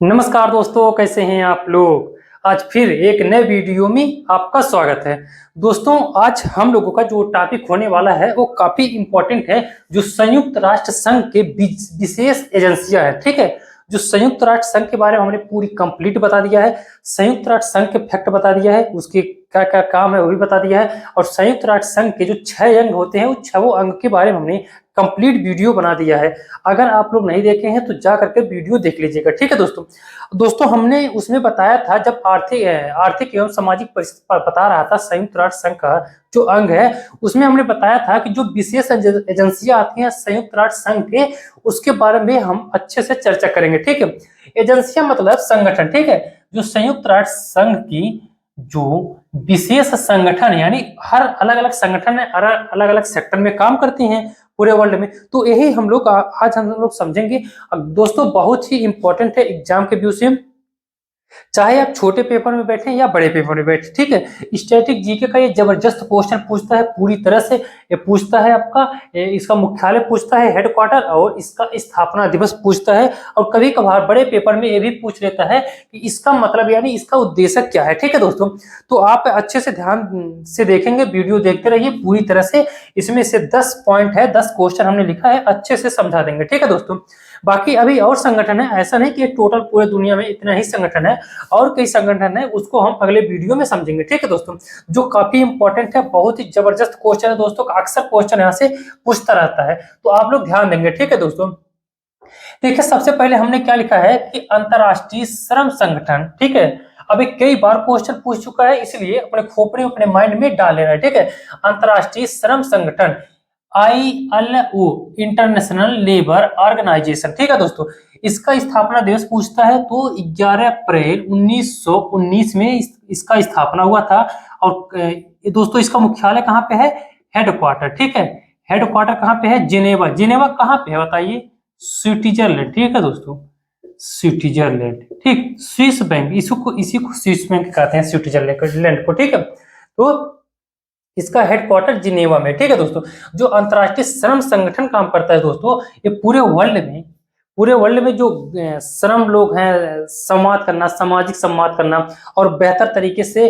नमस्कार दोस्तों, कैसे हैं आप लोग। आज फिर एक नए वीडियो में आपका स्वागत है। दोस्तों, आज हम लोगों का जो टॉपिक होने वाला है वो काफी इंपॉर्टेंट है। जो संयुक्त राष्ट्र संघ के विशेष एजेंसियां है, ठीक है। जो संयुक्त राष्ट्र संघ के बारे में हमने पूरी कंप्लीट बता दिया है। संयुक्त राष्ट्र संघ के फैक्ट बता दिया है, उसके क्या क्या काम है वो भी बता दिया है। और संयुक्त राष्ट्र संघ के जो 6 अंग होते हैं, उन 6 अंग के बारे में हमने कंप्लीट वीडियो बना दिया है। अगर आप लोग नहीं देखे हैं तो जा करके वीडियो देख लीजिएगा, ठीक है दोस्तों। हमने उसमें बताया था, जब आर्थिक एवं सामाजिक परिस्थिति बता रहा था संयुक्त राष्ट्र संघ का जो अंग है, उसमें हमने बताया था कि जो विशेष एजेंसियां आती हैं संयुक्त राष्ट्र संघ के, उसके बारे में हम अच्छे से चर्चा करेंगे, ठीक है। एजेंसियां मतलब संगठन, ठीक है। जो संयुक्त राष्ट्र संघ की जो विशेष संगठन, यानी हर अलग अलग संगठन अलग अलग सेक्टर में काम करती हैं पूरे वर्ल्ड में। तो यही हम लोग आज हम लोग समझेंगे। दोस्तों, बहुत ही इंपॉर्टेंट है एग्जाम के व्यू से, चाहे आप छोटे पेपर में बैठे या बड़े पेपर में बैठे, ठीक है। स्टैटिक जीके का ये जबरदस्त क्वेश्चन पूछता है पूरी तरह से। ये पूछता है आपका इसका मुख्यालय पूछता है, हेडक्वार्टर, और इसका स्थापना दिवस पूछता है। और कभी कभार बड़े पेपर में ये भी पूछ लेता है कि इसका मतलब यानी इसका उद्देश्य क्या है, ठीक है दोस्तों। तो आप अच्छे से ध्यान से देखेंगे, वीडियो देखते रहिए पूरी तरह से। इसमें से 10 पॉइंट है, 10 क्वेश्चन हमने लिखा है, अच्छे से समझा देंगे, ठीक है दोस्तों। बाकी अभी और संगठन है, ऐसा नहीं कि टोटल पूरे दुनिया में इतना ही संगठन है, और कई संगठन है, उसको हम अगले वीडियो में समझेंगे, ठीक है दोस्तों। जो काफी इंपॉर्टेंट है, बहुत ही जबरदस्त क्वेश्चन है दोस्तों, अक्सर क्वेश्चन यहाँ से पूछता रहता है, तो आप लोग ध्यान देंगे, ठीक है दोस्तों। देखिए, सबसे पहले हमने क्या लिखा है कि अंतरराष्ट्रीय श्रम संगठन, ठीक है। अभी कई बार क्वेश्चन पूछ चुका है, इसलिए अपने खोपड़ी अपने माइंड में डाल लेना है, ठीक है। अंतरराष्ट्रीय श्रम संगठन, ILO, इंटरनेशनल लेबर ऑर्गेनाइजेशन, ठीक है दोस्तों। इसका स्थापना दिवस पूछता है तो 11 अप्रैल 1919 में इसका स्थापना हुआ था। और दोस्तों, इसका मुख्यालय कहाँ पे है? हेडक्वार्टर, ठीक है। हेडक्वार्टर कहाँ पे है? जिनेवा। जिनेवा कहाँ पे है बताइए? स्विट्जरलैंड, ठीक है दोस्तों, स्विट्जरलैंड, ठीक। स्विस बैंक, इसी को स्विस बैंक कहते हैं, स्विट्जरलैंड को, ठीक है। तो इसका हेडक्वार्टर जिनेवा में, ठीक है दोस्तों। जो अंतरराष्ट्रीय श्रम संगठन काम करता है दोस्तों, ये पूरे वर्ल्ड में जो श्रम लोग हैं, संवाद करना, सामाजिक संवाद करना और बेहतर तरीके से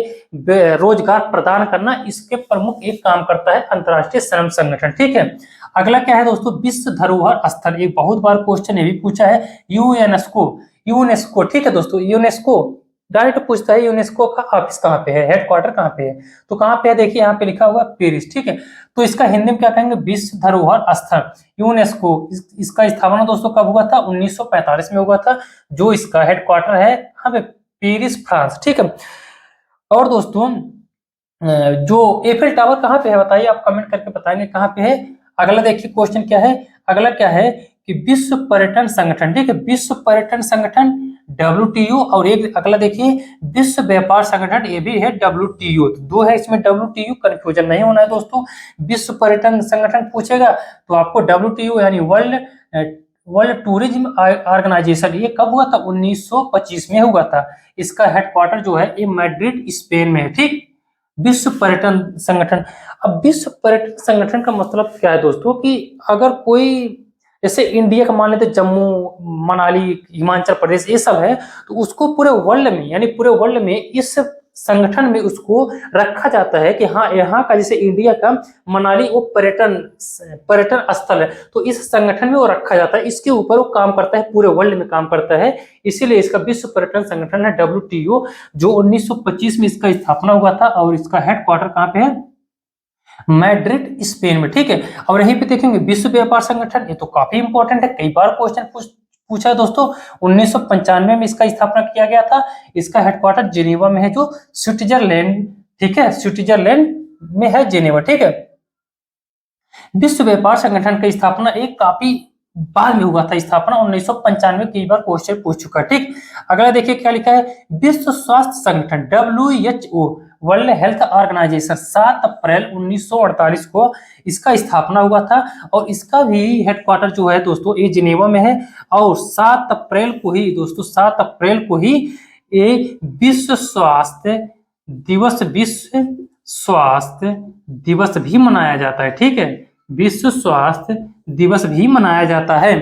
रोजगार प्रदान करना, इसके प्रमुख एक काम करता है अंतरराष्ट्रीय श्रम संगठन, ठीक है। अगला क्या है दोस्तों? विश्व धरोहर स्थल, एक बहुत बार क्वेश्चन ये भी पूछा है, यूनेस्को, ठीक है दोस्तों। यूनेस्को डायरेक्ट पूछता है, यूनेस्को का ऑफिस कहाँ पे है, हेडक्वार्टर कहाँ पे है? तो कहाँ पे है? देखिए यहाँ पे लिखा हुआ पेरिस, ठीक है। तो इसका हिंदी में क्या कहेंगे? विश्व धरोहर स्थल यूनेस्को। इसका स्थापना दोस्तों कब हुआ था? 1945 में हुआ था। जो इसका हेडक्वार्टर है यहाँ पे पेरिस, फ्रांस, ठीक है। और दोस्तों, जो एफिल टावर कहाँ पे है बताइए, आप कमेंट करके बताएंगे कहाँ पे है। अगला देखिए क्वेश्चन क्या है, अगला क्या है कि विश्व पर्यटन संगठन, ठीक है। विश्व पर्यटन संगठन WTO, और एक अगला देखिए विश्व व्यापार संगठन, ये भी है WTO। तो दो है इसमें WTO, कंफ्यूजन नहीं होना है दोस्तों। विश्व पर्यटन संगठन पूछेगा तो आपको WTO यानी वर्ल्ड टूरिज्म ऑर्गेनाइजेशन, ये कब हुआ था? 1925 में हुआ था। इसका हेडक्वार्टर जो है ये मैड्रिड, स्पेन में है, ठीक। विश्व पर्यटन संगठन। अब विश्व पर्यटन संगठन का मतलब क्या है दोस्तों कि अगर कोई, जैसे इंडिया का मान लेते जम्मू, मनाली, हिमाचल प्रदेश, ये सब है, तो उसको पूरे वर्ल्ड में, यानी पूरे वर्ल्ड में इस संगठन में उसको रखा जाता है कि हाँ, यहाँ का जैसे इंडिया का मनाली वो पर्यटन स्थल है, तो इस संगठन में वो रखा जाता है, इसके ऊपर वो काम करता है, पूरे वर्ल्ड में काम करता है। इसीलिए इसका विश्व पर्यटन संगठन है WTO, जो 1925 में इसका स्थापना हुआ था। और इसका हेडक्वार्टर कहाँ पे है? मैड्रिड, स्पेन में, ठीक है। और यहीं पे देखेंगे विश्व व्यापार संगठन, ये तो काफी इंपॉर्टेंट है, कई बार क्वेश्चन पूछा है दोस्तों। 1995 में इसका स्थापना किया गया था। इसका हेडक्वार्टर जिनेवा में है, जो स्विट्जरलैंड, ठीक है, स्विट्जरलैंड में है जिनेवा, ठीक है। विश्व व्यापार संगठन की स्थापना एक काफी बाद में हुआ था, स्थापना 1995, कई बार क्वेश्चन पूछ चुका है, ठीक। अगला देखिए क्या लिखा है, विश्व स्वास्थ्य संगठन WHO, वर्ल्ड हेल्थ ऑर्गेनाइजेशन, 7 अप्रैल 1948 को इसका स्थापना हुआ था। और इसका भी हेडक्वार्टर जो है दोस्तों ये जिनेवा में है। और 7 अप्रैल को ही दोस्तों, 7 अप्रैल को ही ये विश्व स्वास्थ्य दिवस भी मनाया जाता है, ठीक है। विश्व स्वास्थ्य दिवस भी मनाया जाता है।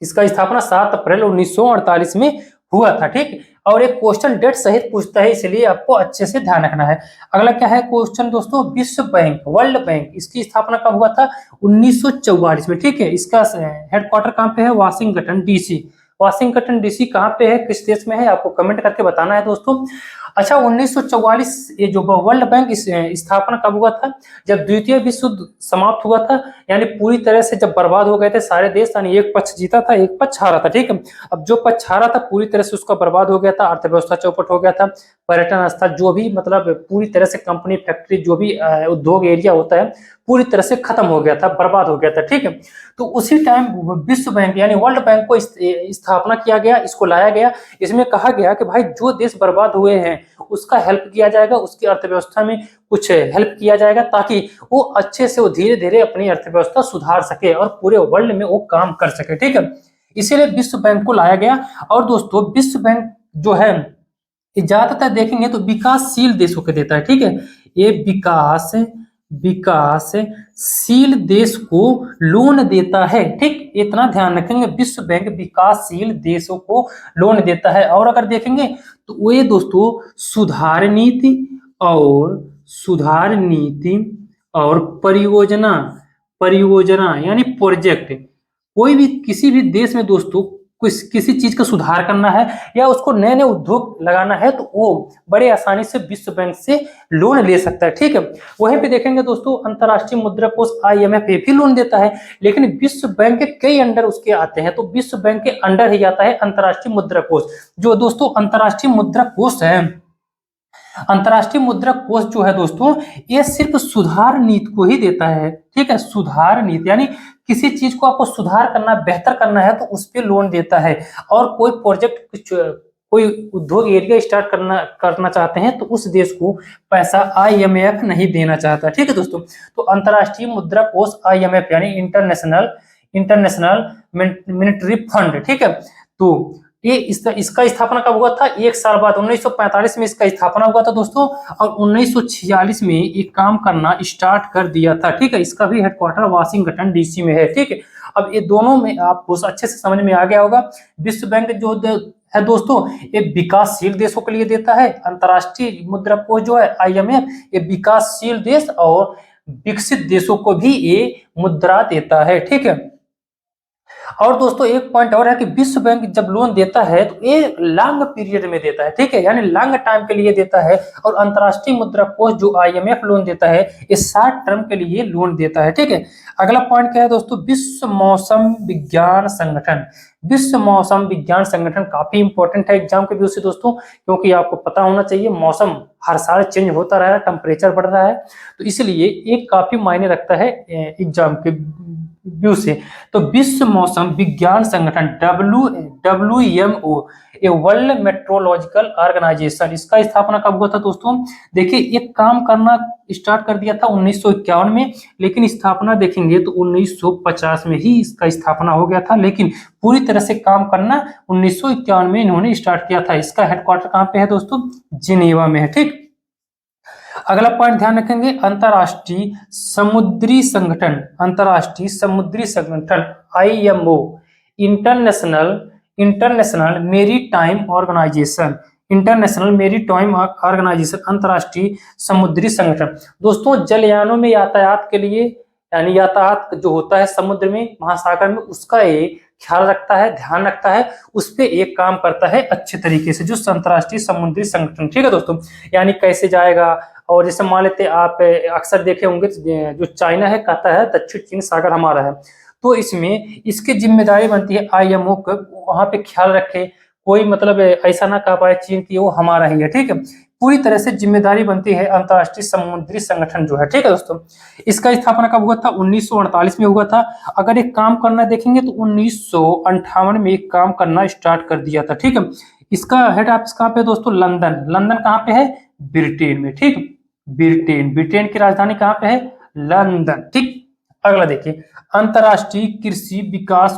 इसका स्थापना 7 अप्रैल 1948 में हुआ था, ठीक। और एक क्वेश्चन डेट सहित पूछता है, इसलिए आपको अच्छे से ध्यान रखना है। अगला क्या है क्वेश्चन दोस्तों, विश्व बैंक, वर्ल्ड बैंक, इसकी स्थापना कब हुआ था? 1944 में, ठीक है। इसका हेडक्वार्टर कहाँ पे है? Washington DC. वाशिंगटन डीसी कहाँ पे है, किस देश में है, आपको कमेंट करके बताना है दोस्तों। अच्छा, 1944 ये जो वर्ल्ड बैंक इस स्थापना कब हुआ था? जब द्वितीय विश्व युद्ध समाप्त हुआ था, यानी पूरी तरह से जब बर्बाद हो गए थे सारे देश, यानी एक पक्ष जीता था एक पक्ष हारा था, ठीक है। अब जो पक्ष हारा था पूरी तरह से उसका बर्बाद हो गया था, अर्थव्यवस्था चौपट हो गया था, पर्यटन स्थल जो भी मतलब पूरी तरह से कंपनी फैक्ट्री जो भी उद्योग एरिया होता है पूरी तरह से खत्म हो गया था, बर्बाद हो गया था, ठीक है। तो उसी टाइम विश्व बैंक यानी वर्ल्ड बैंक को स्थापना किया गया, इसको लाया गया। इसमें कहा गया कि भाई जो देश बर्बाद हुए हैं उसका हेल्प किया जाएगा, उसकी अर्थव्यवस्था में कुछ हेल्प किया जाएगा, ताकि वो अच्छे से वो धीरे धीरे अपनी अर्थव्यवस्था सुधार सके और पूरे वर्ल्ड में वो काम कर सके, ठीक है। इसीलिए विश्व बैंक को लाया गया। और दोस्तों विश्व बैंक जो है ज्यादातर देखेंगे तो विकासशील देशों को देता है, ठीक है। ये विकासशील देश को लोन देता है, ठीक। इतना ध्यान रखेंगे, विश्व बैंक विकासशील देशों को लोन देता है। और अगर देखेंगे तो ये दोस्तों सुधार नीति और परियोजना परियोजना यानी प्रोजेक्ट, कोई भी किसी भी देश में दोस्तों किसी चीज का सुधार करना है या उसको नए नए उद्योग लगाना है तो वो बड़े आसानी से विश्व बैंक से लोन ले सकता है, ठीक है। वहीं पे देखेंगे दोस्तों अंतर्राष्ट्रीय मुद्रा कोष IMF ये भी लोन देता है, लेकिन विश्व बैंक के कई अंडर उसके आते हैं, तो विश्व बैंक के अंडर ही आता है अंतर्राष्ट्रीय मुद्रा कोष। जो दोस्तों अंतर्राष्ट्रीय मुद्रा कोष है, अंतर्राष्ट्रीय मुद्रा कोष जो है दोस्तों ये सिर्फ सुधार नीति को ही देता है, ठीक है। सुधार नीति यानी किसी चीज को आपको सुधार करना, बेहतर करना है तो उस पर लोन देता है। और कोई प्रोजेक्ट, कोई उद्योग एरिया स्टार्ट करना चाहते हैं तो उस देश को पैसा IMF नहीं देना चाहता, ठीक है दोस्तों। तो अंतर्राष्ट्रीय मुद्रा कोष IMF यानी इंटरनेशनल मॉनेटरी फंड, ठीक है। तो ये इसका स्थापना कब हुआ था? एक साल बाद 1945 में इसका स्थापना हुआ था दोस्तों, और 1946 में ये काम करना स्टार्ट कर दिया था, ठीक है। इसका भी हेडक्वार्टर वाशिंगटन DC में है, ठीक है। अब ये दोनों में आपको अच्छे से समझ में आ गया होगा। विश्व बैंक जो है दोस्तों ये विकासशील देशों के लिए देता है, अंतर्राष्ट्रीय मुद्रा कोष जो है IMF ये विकासशील देश और विकसित देशों को भी ये मुद्रा देता है, ठीक है। और दोस्तों एक पॉइंट और है कि विश्व बैंक जब लोन देता है तो ये लॉन्ग पीरियड में देता है, ठीक है, यानी लॉन्ग टाइम के लिए देता है। और अंतर्राष्ट्रीय मुद्रा कोष जो IMF लोन देता है ये शॉर्ट टर्म के लिए लोन देता है, ठीक है। अगला पॉइंट क्या है दोस्तों, विश्व मौसम विज्ञान संगठन। विश्व मौसम विज्ञान संगठन काफी इंपॉर्टेंट है एग्जाम के व्यू से दोस्तों, क्योंकि आपको पता होना चाहिए मौसम हर साल चेंज होता रहा है, टेम्परेचर बढ़ रहा है, तो इसलिए एक काफी मायने रखता है एग्जाम के व्यू से। तो विश्व मौसम विज्ञान संगठन WMO ये वर्ल्ड मेट्रोलॉजिकल ऑर्गेनाइजेशन, इसका स्थापना कब हुआ था दोस्तों? देखिए ये काम करना स्टार्ट कर दिया था 1951 में, लेकिन स्थापना देखेंगे तो 1950 में ही इसका स्थापना हो गया था, लेकिन पूरी तरह से काम करना 1951 में इन्होंने स्टार्ट किया था। इसका हेडक्वार्टर कहाँ पे है दोस्तों? जिनेवा में है, ठीक। अगला पॉइंट ध्यान रखेंगे, अंतरराष्ट्रीय समुद्री संगठन IMO इंटरनेशनल मेरीटाइम ऑर्गेनाइजेशन अंतरराष्ट्रीय समुद्री संगठन। दोस्तों जलयानों में यातायात के लिए, यानी यातायात जो होता है समुद्र में, महासागर में, उसका ये ख्याल रखता है, ध्यान रखता है, उस पर एक काम करता है अच्छे तरीके से, जो अंतरराष्ट्रीय समुद्री संगठन, ठीक है दोस्तों। यानी कैसे जाएगा, और जैसे मान लेते आप अक्सर देखे होंगे जो चाइना है कहता है दक्षिण चीन सागर हमारा है, तो इसमें इसकी जिम्मेदारी बनती है IMO को वहां पे ख्याल रखे, कोई मतलब ऐसा ना कह पाए चीन की वो हमारा ही है, ठीक है। पूरी तरह से जिम्मेदारी बनती है अंतरराष्ट्रीय समुद्री संगठन जो है, ठीक है दोस्तों। इसका स्थापना कब हुआ था? 1948 में हुआ था। अगर एक काम करना देखेंगे तो 1958 में एक काम करना स्टार्ट कर दिया था, ठीक है। इसका हेड ऑफिस कहाँ पे दोस्तों? लंदन कहाँ पे है? ब्रिटेन में, ठीक। ब्रिटेन की राजधानी कहाँ पे है? लंदन, ठीक। अगला देखिए, अंतरराष्ट्रीय कृषि विकास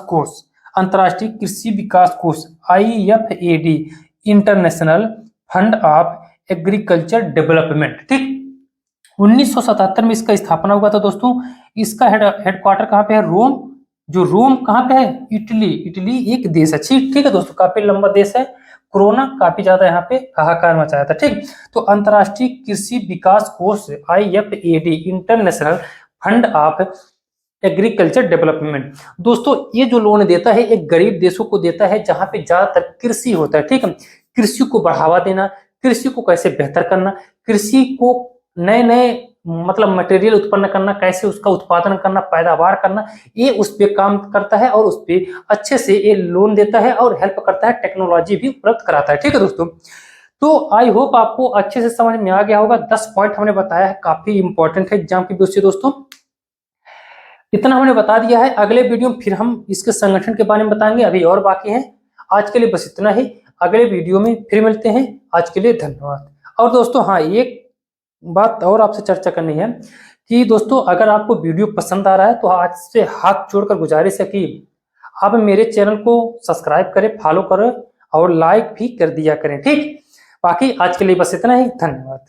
कोष IFAD international fund of agriculture development, ठीक। 1977 में इसका स्थापना हुआ था दोस्तों। इसका हेडक्वार्टर कहाँ पे है? रोम। जो रोम कहाँ पे है? इटली एक देश है, ठीक है दोस्तों, काफी लंबा देश है। कोरोना काफी ज्यादा यहाँ पे हाहाकार मचाया था। ठीक, तो अंतर्राष्ट्रीय कृषि विकास कोष IFAD, international fund of agriculture development, दोस्तों ये जो लोन देता है एक गरीब देशों को देता है जहां पे ज्यादातर कृषि होता है। ठीक है, कृषि को बढ़ावा देना, कृषि को कैसे बेहतर करना, कृषि को नए नए मतलब मटेरियल उत्पन्न करना, कैसे उसका उत्पादन करना, पैदावार करना, ये उस पे काम करता है और उस पे अच्छे से ये लोन देता है और हेल्प करता है, टेक्नोलॉजी भी उपलब्ध कराता है। ठीक है दोस्तों, तो आई होप आपको अच्छे से समझ में आ गया होगा। 10 पॉइंट हमने बताया है, काफी इंपॉर्टेंट है एग्जाम की दृष्टि से दोस्तों। इतना हमने बता दिया है, अगले वीडियो में फिर हम इसके संगठन के बारे में बताएंगे, अभी और बाकी है। आज के लिए बस इतना ही, अगले वीडियो में फिर मिलते हैं। आज के लिए धन्यवाद। और दोस्तों हाँ, एक बात और आपसे चर्चा करनी है कि दोस्तों अगर आपको वीडियो पसंद आ रहा है तो आज से हाथ जोड़कर गुजारिश है कि आप मेरे चैनल को सब्सक्राइब करें, फॉलो करें और लाइक भी कर दिया करें। ठीक, बाकी आज के लिए बस इतना ही, धन्यवाद।